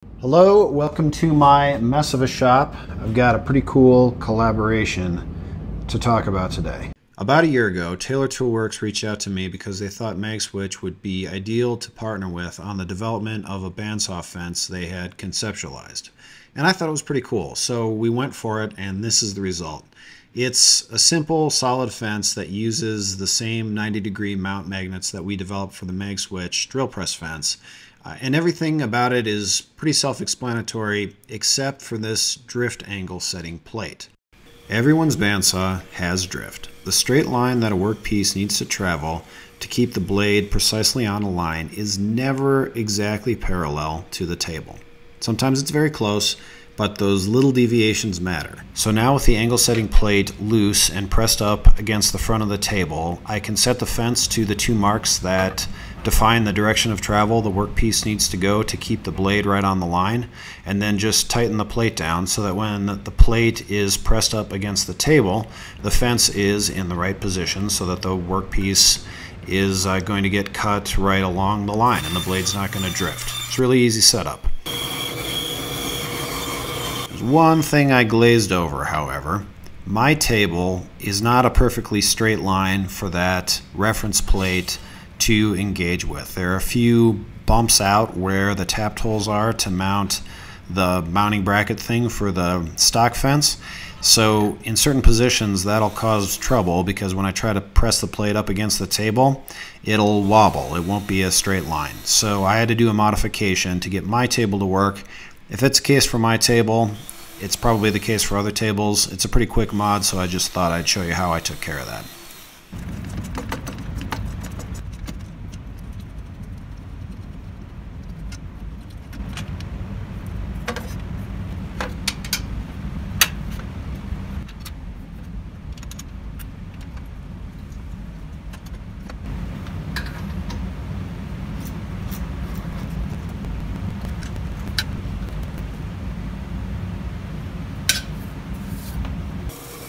Hello, welcome to my mess of a shop. I've got a pretty cool collaboration to talk about today. About a year ago, Taylor Toolworks reached out to me because they thought Magswitch would be ideal to partner with on the development of a bandsaw fence they had conceptualized. And I thought it was pretty cool, so we went for it, and this is the result. It's a simple, solid fence that uses the same 90-degree mount magnets that we developed for the Magswitch drill press fence. And everything about it is pretty self-explanatory except for this drift angle setting plate. Everyone's bandsaw has drift. The straight line that a workpiece needs to travel to keep the blade precisely on a line is never exactly parallel to the table. Sometimes it's very close, but those little deviations matter. So now with the angle setting plate loose and pressed up against the front of the table, I can set the fence to the two marks that define the direction of travel the workpiece needs to go to keep the blade right on the line, and then just tighten the plate down so that when the plate is pressed up against the table, the fence is in the right position so that the workpiece is going to get cut right along the line and the blade's not going to drift. It's a really easy setup. There's one thing I glazed over, however. My table is not a perfectly straight line for that reference plate to engage with. There are a few bumps out where the tapped holes are to mount the mounting bracket thing for the stock fence. So in certain positions that'll cause trouble because when I try to press the plate up against the table, it'll wobble. It won't be a straight line. So I had to do a modification to get my table to work. If it's the case for my table, it's probably the case for other tables. It's a pretty quick mod, so I just thought I'd show you how I took care of that.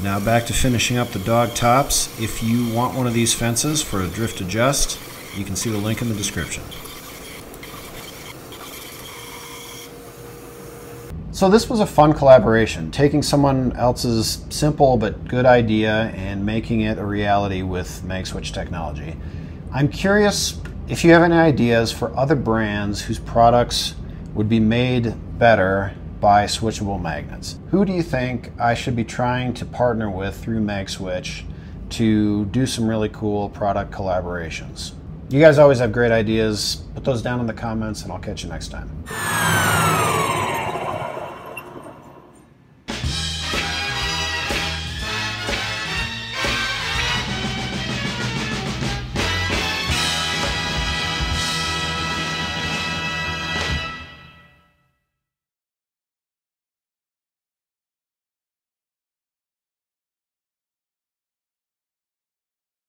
Now back to finishing up the dog tops. If you want one of these fences for a drift adjust, you can see the link in the description. So this was a fun collaboration, taking someone else's simple but good idea and making it a reality with Magswitch technology. I'm curious if you have any ideas for other brands whose products would be made better by switchable magnets. Who do you think I should be trying to partner with through Magswitch to do some really cool product collaborations? You guys always have great ideas. Put those down in the comments and I'll catch you next time.